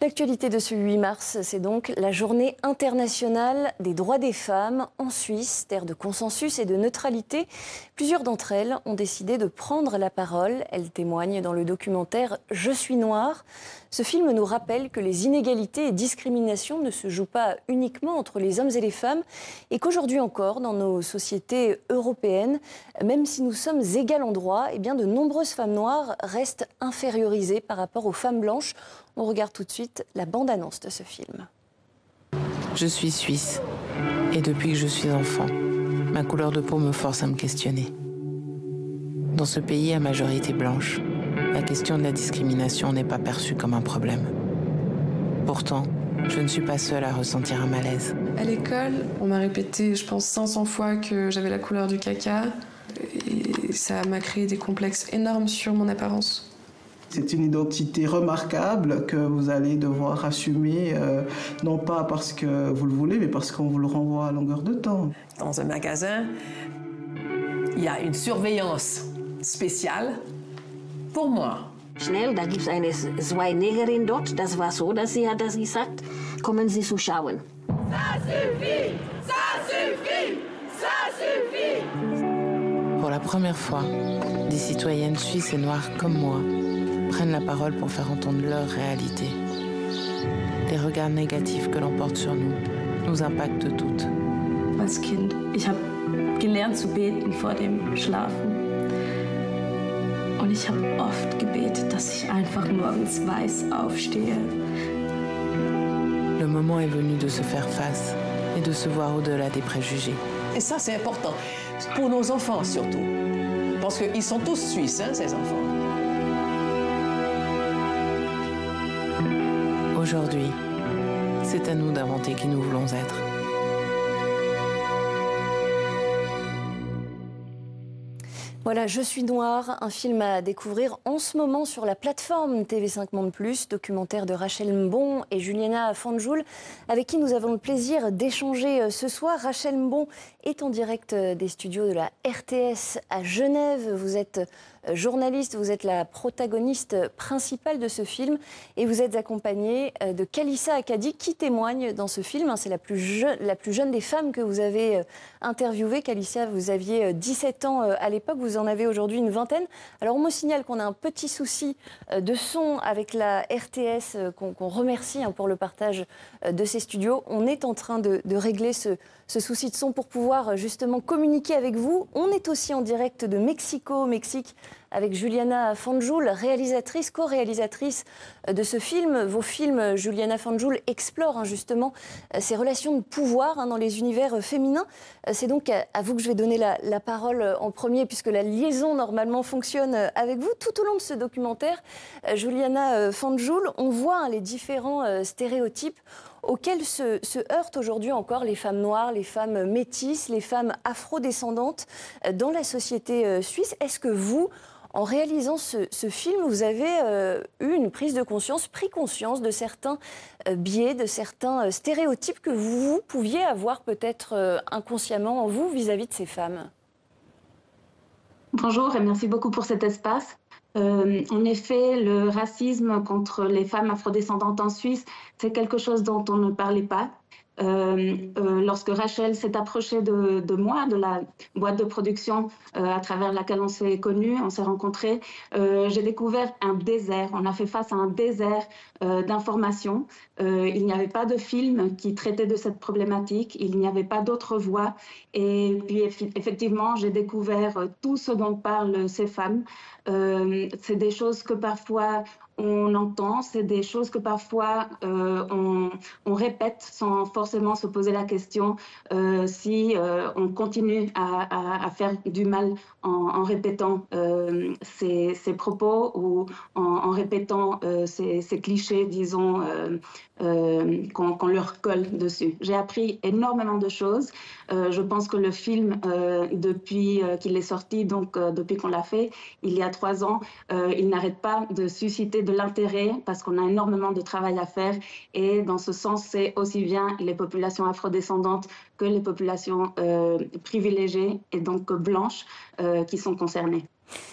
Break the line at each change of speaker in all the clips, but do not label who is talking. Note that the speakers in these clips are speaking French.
L'actualité de ce 8 mars, c'est donc la journée internationale des droits des femmes en Suisse, terre de consensus et de neutralité. Plusieurs d'entre elles ont décidé de prendre la parole. Elles témoignent dans le documentaire « Je suis noire ». Ce film nous rappelle que les inégalités et discriminations ne se jouent pas uniquement entre les hommes et les femmes et qu'aujourd'hui encore, dans nos sociétés européennes, même si nous sommes égales en droit, eh bien de nombreuses femmes noires restent infériorisées par rapport aux femmes blanches. On regarde tout de suite la bande-annonce de ce film.
Je suis suisse et depuis que je suis enfant, ma couleur de peau me force à me questionner. Dans ce pays à majorité blanche, la question de la discrimination n'est pas perçue comme un problème. Pourtant, je ne suis pas seule à ressentir un malaise.
À l'école, on m'a répété, je pense, 500 fois que j'avais la couleur du caca. Et ça m'a créé des complexes énormes sur mon apparence.
C'est une identité remarquable que vous allez devoir assumer, non pas parce que vous le voulez, mais parce qu'on vous le renvoie à longueur de temps.
Dans un magasin, il y a une surveillance spéciale pour moi.
Schnell, da gibt es eine zwei Negerin dort. Das war so, dass sie hat das gesagt. Kommen Sie zu schauen.
Ça suffit! Ça suffit! Ça suffit!
Pour la première fois, des citoyennes suisses et noires comme moi prennent la parole pour faire entendre leur réalité. Les regards négatifs que l'on porte sur nous impactent toutes.
Als Kind, ich habe gelernt zu beten vor dem Schlafen. Und ich habe oft gebetet, dass ich einfach morgens weiß aufstehe.
Le moment est venu de se faire face et de se voir au-delà des préjugés.
Et ça, c'est important, pour nos enfants surtout. Parce qu'ils sont tous suisses, hein, ces enfants.
Aujourd'hui, c'est à nous d'inventer qui nous voulons être.
Voilà, Je suis noire, un film à découvrir en ce moment sur la plateforme TV5 Monde+, documentaire de Rachel Mbon et Juliana Fanjoul, avec qui nous avons le plaisir d'échanger ce soir. Rachel Mbon est en direct des studios de la RTS à Genève. Vous êtes journaliste, vous êtes la protagoniste principale de ce film et vous êtes accompagnée de Kalissa Akadi qui témoigne dans ce film. C'est la plus jeune des femmes que vous avez interviewées. Kalissa, vous aviez 17 ans à l'époque, vous en avez aujourd'hui une vingtaine. Alors on me signale qu'on a un petit souci de son avec la RTS, qu'on remercie pour le partage de ces studios. On est en train de régler ce souci de son pour pouvoir justement communiquer avec vous. On est aussi en direct de Mexico, au Mexique, avec Juliana Fanjoul, réalisatrice, co-réalisatrice de ce film. Vos films, Juliana Fanjoul, explorent justement ces relations de pouvoir dans les univers féminins. C'est donc à vous que je vais donner la parole en premier, puisque la liaison normalement fonctionne avec vous. Tout au long de ce documentaire, Juliana Fanjoul, on voit les différents stéréotypes auxquels se heurtent aujourd'hui encore les femmes noires, les femmes métisses, les femmes afrodescendantes dans la société suisse. Est-ce que vous, en réalisant ce film, vous avez eu une prise de conscience, pris conscience de certains biais, de certains stéréotypes que vous pouviez avoir peut-être inconsciemment en vous vis-à-vis de ces femmes?
Bonjour et merci beaucoup pour cet espace. En effet, le racisme contre les femmes afrodescendantes en Suisse, c'est quelque chose dont on ne parlait pas. Lorsque Rachel s'est approchée de moi, de la boîte de production à travers laquelle on s'est connus, on s'est rencontrés, j'ai découvert un désert. On a fait face à un désert d'informations. Il n'y avait pas de film qui traitait de cette problématique, il n'y avait pas d'autres voix. Et puis effectivement, j'ai découvert tout ce dont parlent ces femmes. C'est des choses que parfois on entend, c'est des choses que parfois on répète sans forcément se poser la question si on continue à faire du mal en répétant ces propos ou en répétant ces clichés, disons, qu'on leur colle dessus. J'ai appris énormément de choses. Je pense que le film, depuis qu'il est sorti, donc depuis qu'on l'a fait, il y a 3 ans, il n'arrête pas de susciter de l'intérêt parce qu'on a énormément de travail à faire. Et dans ce sens, c'est aussi bien les populations afrodescendantes que les populations privilégiées et donc blanches qui sont concernées.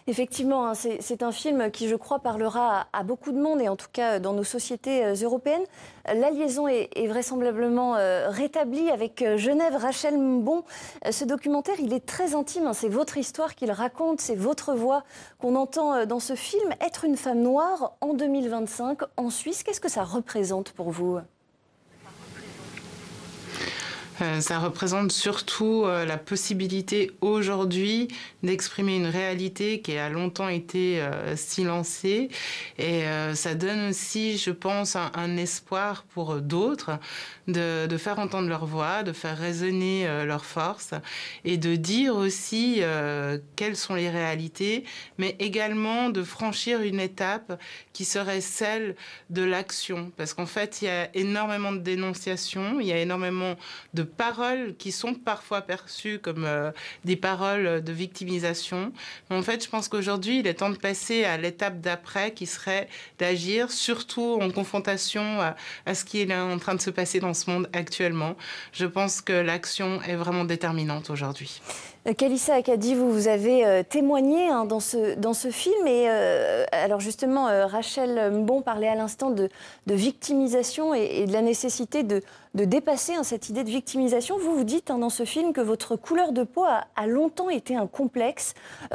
Effectivement, hein, c'est un film qui, je crois, parlera à beaucoup de monde, et en tout cas dans nos sociétés européennes. La liaison est vraisemblablement rétablie avec Genève. Rachel Mbon, ce documentaire, il est très intime, hein, c'est votre histoire qu'il raconte, c'est votre voix qu'on entend dans ce film. Être une femme noire en 2025 en Suisse, qu'est-ce que ça représente pour vous ?
Ça représente surtout la possibilité aujourd'hui d'exprimer une réalité qui a longtemps été silencée. Et ça donne aussi, je pense, un espoir pour d'autres de faire entendre leur voix, de faire résonner leurs forces et de dire aussi quelles sont les réalités, mais également de franchir une étape qui serait celle de l'action. Parce qu'en fait, il y a énormément de dénonciations, il y a énormément de paroles qui sont parfois perçues comme des paroles de victimisation. Mais en fait, je pense qu'aujourd'hui, il est temps de passer à l'étape d'après qui serait d'agir, surtout en confrontation à ce qui est en train de se passer dans ce monde actuellement. Je pense que l'action est vraiment déterminante aujourd'hui.
Kalissa Akadi, vous avez témoigné hein, dans ce film. Et alors justement, Rachel Mbon parlait à l'instant de victimisation et de la nécessité de dépasser hein, cette idée de victimisation. Vous dites hein, dans ce film que votre couleur de peau a longtemps été un complexe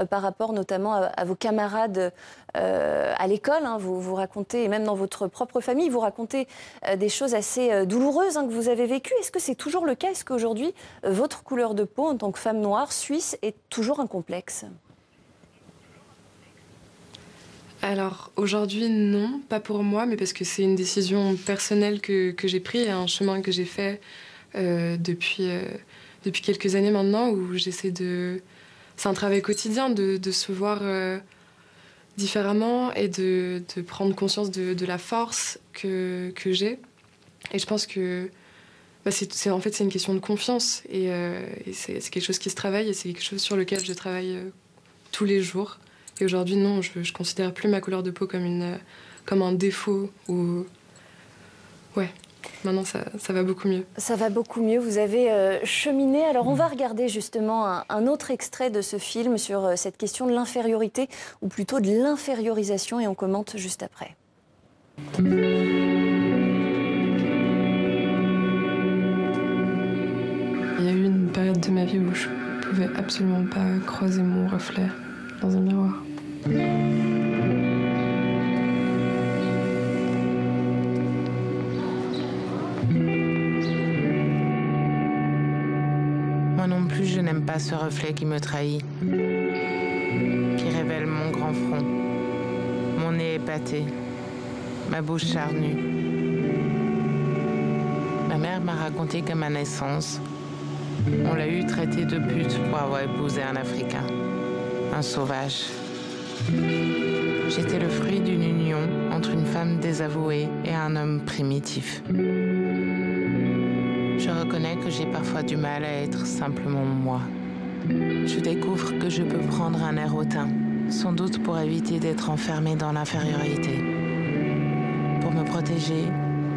par rapport notamment à vos camarades à l'école. Hein. Vous racontez, et même dans votre propre famille, vous racontez des choses assez douloureuses hein, que vous avez vécues. Est-ce que c'est toujours le cas? Est-ce qu'aujourd'hui, votre couleur de peau en tant que femme noire suisse est toujours un complexe?
Alors aujourd'hui non, pas pour moi, mais parce que c'est une décision personnelle que j'ai prise, un chemin que j'ai fait depuis quelques années maintenant, où j'essaie de... C'est un travail quotidien de se voir différemment et de prendre conscience de la force que j'ai. Et je pense que en fait, c'est une question de confiance et c'est quelque chose qui se travaille et c'est quelque chose sur lequel je travaille tous les jours. Et aujourd'hui, non, je ne considère plus ma couleur de peau comme un défaut. Ouais, maintenant, ça va beaucoup mieux.
Ça va beaucoup mieux, vous avez cheminé. Alors, on va regarder justement un autre extrait de ce film sur cette question de l'infériorité, ou plutôt de l'infériorisation, et on commente juste après.
Il y a eu une période de ma vie où je ne pouvais absolument pas croiser mon reflet dans un miroir.
Moi non plus, je n'aime pas ce reflet qui me trahit, qui révèle mon grand front, mon nez épaté, ma bouche charnue. Ma mère m'a raconté qu'à ma naissance, on l'a eu traité de pute pour avoir épousé un Africain, un sauvage. J'étais le fruit d'une union entre une femme désavouée et un homme primitif. Je reconnais que j'ai parfois du mal à être simplement moi. Je découvre que je peux prendre un air hautain, sans doute pour éviter d'être enfermée dans l'infériorité. Pour me protéger,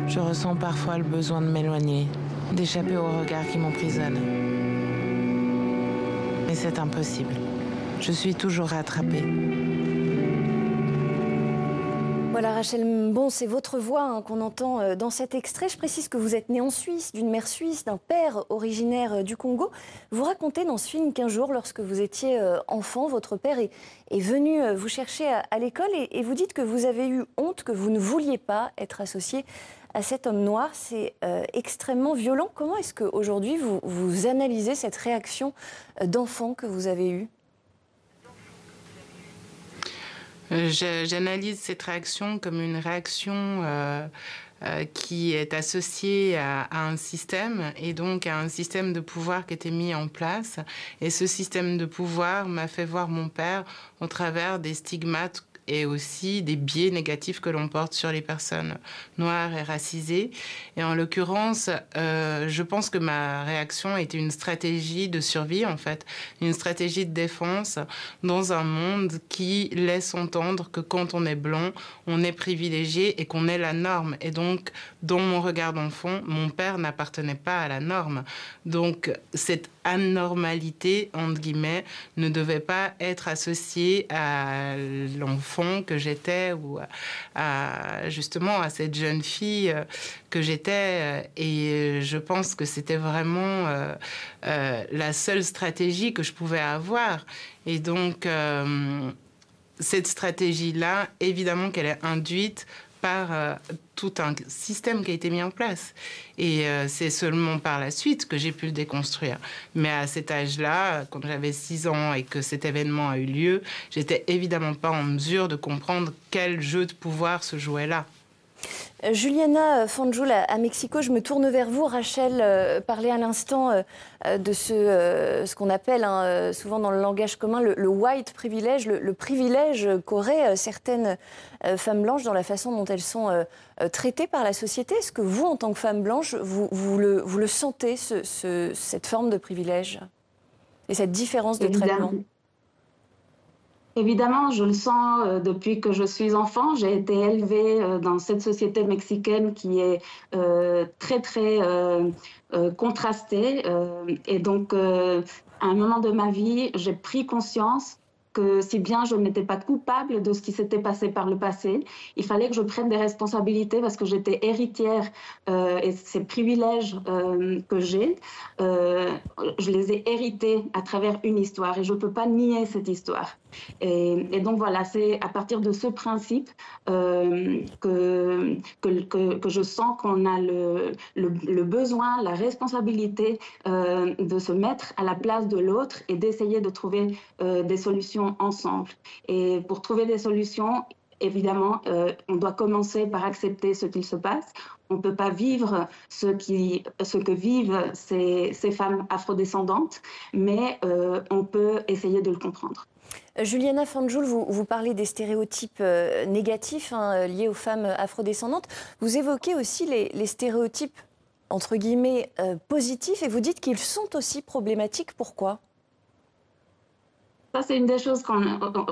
je ressens parfois le besoin de m'éloigner, d'échapper au regard qui m'emprisonne. Mais c'est impossible. Je suis toujours rattrapée.
Voilà, Rachel Mbon, c'est votre voix hein, qu'on entend dans cet extrait. Je précise que vous êtes née en Suisse, d'une mère suisse, d'un père originaire du Congo. Vous racontez dans ce film qu'un jour, lorsque vous étiez enfant, votre père est venu vous chercher à l'école et vous dites que vous avez eu honte, que vous ne vouliez pas être associé à cet homme noir. C'est extrêmement violent. Comment est-ce qu'aujourd'hui, vous analysez cette réaction d'enfant que vous avez eue ?
J'analyse cette réaction comme une réaction qui est associée à un système et donc à un système de pouvoir qui était mis en place. Et ce système de pouvoir m'a fait voir mon père au travers des stigmates et aussi des biais négatifs que l'on porte sur les personnes noires et racisées. Et en l'occurrence, je pense que ma réaction était une stratégie de survie, en fait, une stratégie de défense dans un monde qui laisse entendre que quand on est blanc, on est privilégié et qu'on est la norme. Et donc, dans mon regard d'enfant, mon père n'appartenait pas à la norme. Donc, cette anormalité, entre guillemets, ne devait pas être associée à l'enfant que j'étais ou justement à cette jeune fille que j'étais. Et je pense que c'était vraiment la seule stratégie que je pouvais avoir. Et donc, cette stratégie-là, évidemment qu'elle est induite par tout un système qui a été mis en place. Et c'est seulement par la suite que j'ai pu le déconstruire. Mais à cet âge-là, quand j'avais 6 ans et que cet événement a eu lieu, j'étais évidemment pas en mesure de comprendre quel jeu de pouvoir se jouait là.
Juliana Fanjul à Mexico, je me tourne vers vous. Rachel parlait à l'instant de ce qu'on appelle souvent dans le langage commun le white privilege, le privilège qu'auraient certaines femmes blanches dans la façon dont elles sont traitées par la société. Est-ce que vous, en tant que femme blanche, vous le sentez, cette forme de privilège et cette différence de traitement ?
Évidemment, je le sens depuis que je suis enfant. J'ai été élevée dans cette société mexicaine qui est très, très contrastée. Et donc, à un moment de ma vie, j'ai pris conscience que si bien je n'étais pas coupable de ce qui s'était passé par le passé, il fallait que je prenne des responsabilités parce que j'étais héritière et ces privilèges que j'ai, je les ai hérités à travers une histoire et je ne peux pas nier cette histoire. Et donc voilà, c'est à partir de ce principe que je sens qu'on a le besoin, la responsabilité de se mettre à la place de l'autre et d'essayer de trouver des solutions ensemble. Et pour trouver des solutions, évidemment, on doit commencer par accepter ce qu'il se passe. On ne peut pas vivre ce que vivent ces femmes afrodescendantes, mais on peut essayer de le comprendre.
Juliana Fanjul, vous parlez des stéréotypes négatifs liés aux femmes afrodescendantes. Vous évoquez aussi les stéréotypes, entre guillemets, positifs, et vous dites qu'ils sont aussi problématiques. Pourquoi ?
Ça, c'est une des choses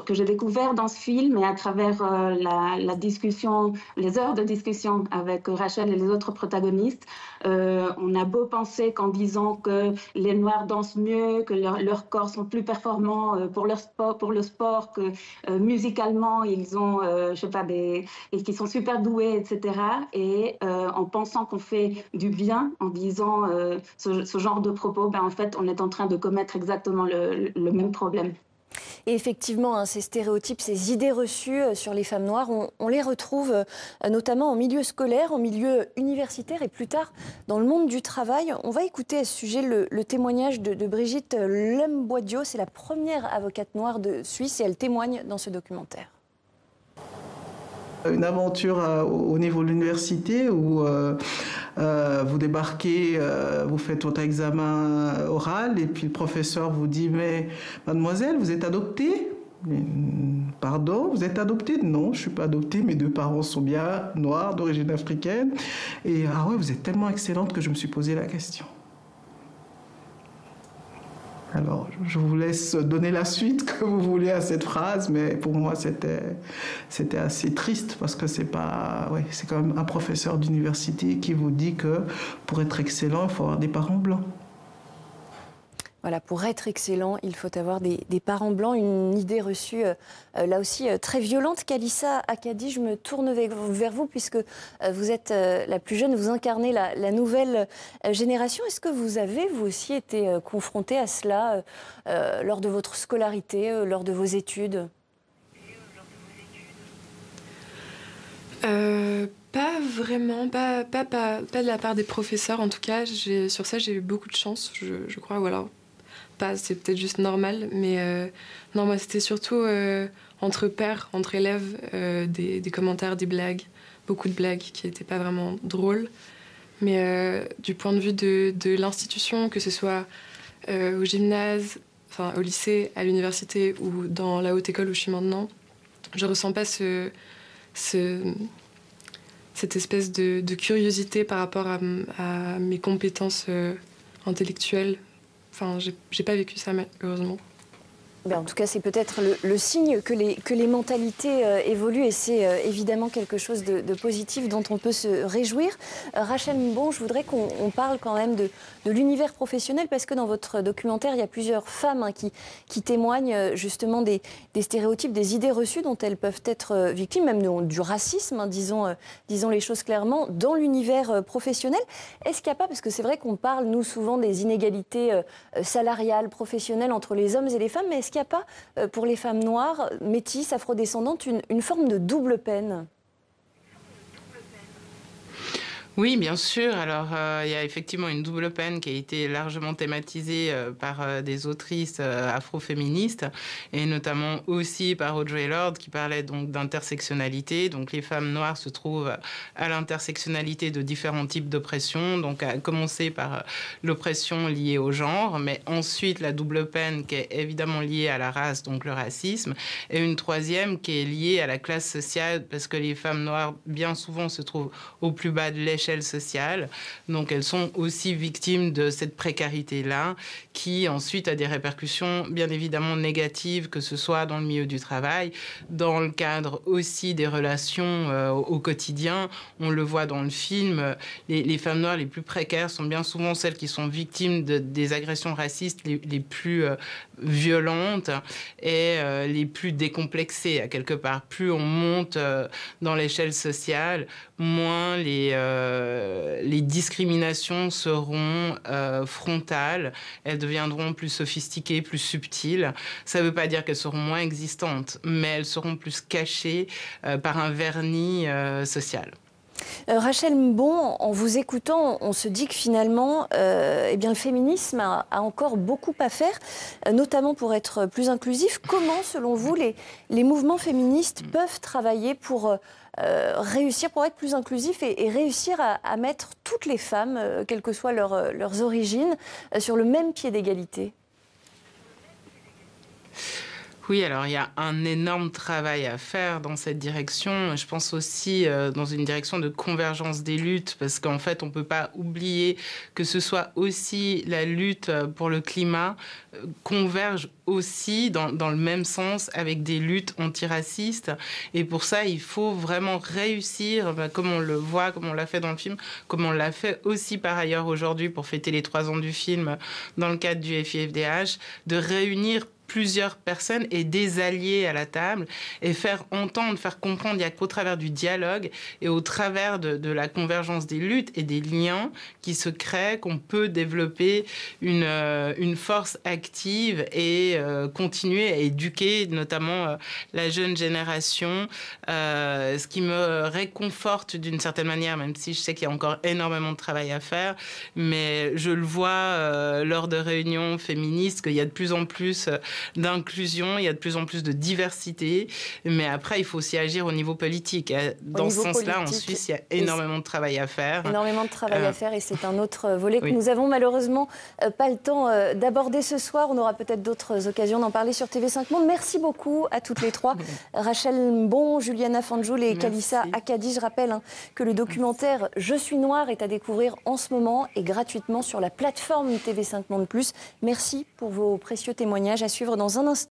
que j'ai découvert dans ce film et à travers la discussion, les heures de discussion avec Rachel et les autres protagonistes. On a beau penser qu'en disant que les Noirs dansent mieux, que leurs corps sont plus performants pour le sport, que musicalement, ils ont, je sais pas, et qu'ils sont super doués, etc. Et en pensant qu'on fait du bien, en disant ce genre de propos, en fait, on est en train de commettre exactement le même problème.
Et effectivement, ces stéréotypes, ces idées reçues sur les femmes noires, on les retrouve notamment en milieu scolaire, en milieu universitaire et plus tard dans le monde du travail. On va écouter à ce sujet le témoignage de Brigitte Lemboidio. C'est la première avocate noire de Suisse et elle témoigne dans ce documentaire.
Une aventure au niveau de l'université où vous débarquez, vous faites votre examen oral et puis le professeur vous dit « Mais mademoiselle, vous êtes adoptée ?» Pardon, vous êtes adoptée? Non, je ne suis pas adoptée, mes 2 parents sont bien noirs, d'origine africaine. Et ah ouais, vous êtes tellement excellente que je me suis posé la question. Alors, je vous laisse donner la suite que vous voulez à cette phrase, mais pour moi, c'était assez triste parce que c'est quand même un professeur d'université qui vous dit que pour être excellent, il faut avoir des parents blancs.
Voilà, pour être excellent, il faut avoir des parents blancs, une idée reçue là aussi très violente. Kalissa Akadi, je me tourne vers vous puisque vous êtes la plus jeune, vous incarnez la nouvelle génération. Est-ce que vous avez, vous aussi, été confrontée à cela lors de votre scolarité, lors de vos études ?
Pas vraiment, pas de la part des professeurs en tout cas. Sur ça, j'ai eu beaucoup de chance, je crois, ou alors pas, c'est peut-être juste normal. Mais non, moi, c'était surtout entre pairs, entre élèves, des commentaires, des blagues, beaucoup de blagues qui n'étaient pas vraiment drôles. Mais du point de vue de l'institution, que ce soit au gymnase, enfin au lycée, à l'université ou dans la haute école où je suis maintenant, je ressens pas cette espèce de curiosité par rapport à mes compétences intellectuelles. Enfin, j'ai pas vécu ça, heureusement.
Ben, en tout cas, c'est peut-être le signe que les mentalités évoluent et c'est évidemment quelque chose de positif dont on peut se réjouir. Rachel Mbon, je voudrais qu'on parle quand même de l'univers professionnel parce que dans votre documentaire, il y a plusieurs femmes qui témoignent justement des stéréotypes, des idées reçues dont elles peuvent être victimes, même du racisme, hein, disons les choses clairement, dans l'univers professionnel. Est-ce qu'il n'y a pas, parce que c'est vrai qu'on parle, nous, souvent des inégalités salariales, professionnelles entre les hommes et les femmes, mais est-ce qu'il n'y a pas, pour les femmes noires, métisses, afrodescendantes, une forme de double peine ?
Oui, bien sûr. Alors, il y a effectivement une double peine qui a été largement thématisée par des autrices afroféministes et notamment aussi par Audre Lorde qui parlait donc d'intersectionnalité. Donc, les femmes noires se trouvent à l'intersectionnalité de différents types d'oppression. Donc, à commencer par l'oppression liée au genre, mais ensuite la double peine qui est évidemment liée à la race, donc le racisme, et une troisième qui est liée à la classe sociale parce que les femmes noires, bien souvent, se trouvent au plus bas de l'échelle sociale. Donc, elles sont aussi victimes de cette précarité-là qui, ensuite, a des répercussions bien évidemment négatives, que ce soit dans le milieu du travail, dans le cadre aussi des relations au quotidien. On le voit dans le film, les femmes noires les plus précaires sont bien souvent celles qui sont victimes des agressions racistes les plus violentes et les plus décomplexées, à quelque part. Plus on monte dans l'échelle sociale, moins les discriminations seront frontales, elles deviendront plus sophistiquées, plus subtiles. Ça ne veut pas dire qu'elles seront moins existantes, mais elles seront plus cachées par un vernis social.
Rachel Mbon, en vous écoutant, on se dit que finalement, eh bien, le féminisme a encore beaucoup à faire, notamment pour être plus inclusif. Comment, selon vous, les mouvements féministes peuvent travailler pour réussir, pour être plus inclusifs et réussir à mettre toutes les femmes, quelles que soient leurs origines, sur le même pied d'égalité ?
Oui, alors il y a un énorme travail à faire dans cette direction. Je pense aussi dans une direction de convergence des luttes, parce qu'en fait, on ne peut pas oublier que ce soit aussi la lutte pour le climat converge aussi dans le même sens avec des luttes antiracistes. Et pour ça, il faut vraiment réussir, comme on le voit, comme on l'a fait dans le film, comme on l'a fait aussi par ailleurs aujourd'hui pour fêter les 3 ans du film dans le cadre du FIFDH, de réunir plusieurs personnes et des alliés à la table et faire entendre, faire comprendre, il n'y a qu'au travers du dialogue et au travers de la convergence des luttes et des liens qui se créent qu'on peut développer une force active et continuer à éduquer notamment la jeune génération. Ce qui me réconforte d'une certaine manière, même si je sais qu'il y a encore énormément de travail à faire, mais je le vois lors de réunions féministes qu'il y a de plus en plus d'inclusion, il y a de plus en plus de diversité, mais après, il faut aussi agir au niveau politique. Dans ce sens-là, en Suisse, il y a énormément de travail à faire.
Énormément de travail à faire et c'est un autre volet que nous avons malheureusement pas le temps d'aborder ce soir. On aura peut-être d'autres occasions d'en parler sur TV5 Monde. Merci beaucoup à toutes les trois. Rachel Mbon, Juliana Fanjoul et Kalissa Akadi. Je rappelle que le documentaire « Je suis noire » est à découvrir en ce moment et gratuitement sur la plateforme TV5 Monde+. Merci pour vos précieux témoignages à suivre dans un instant.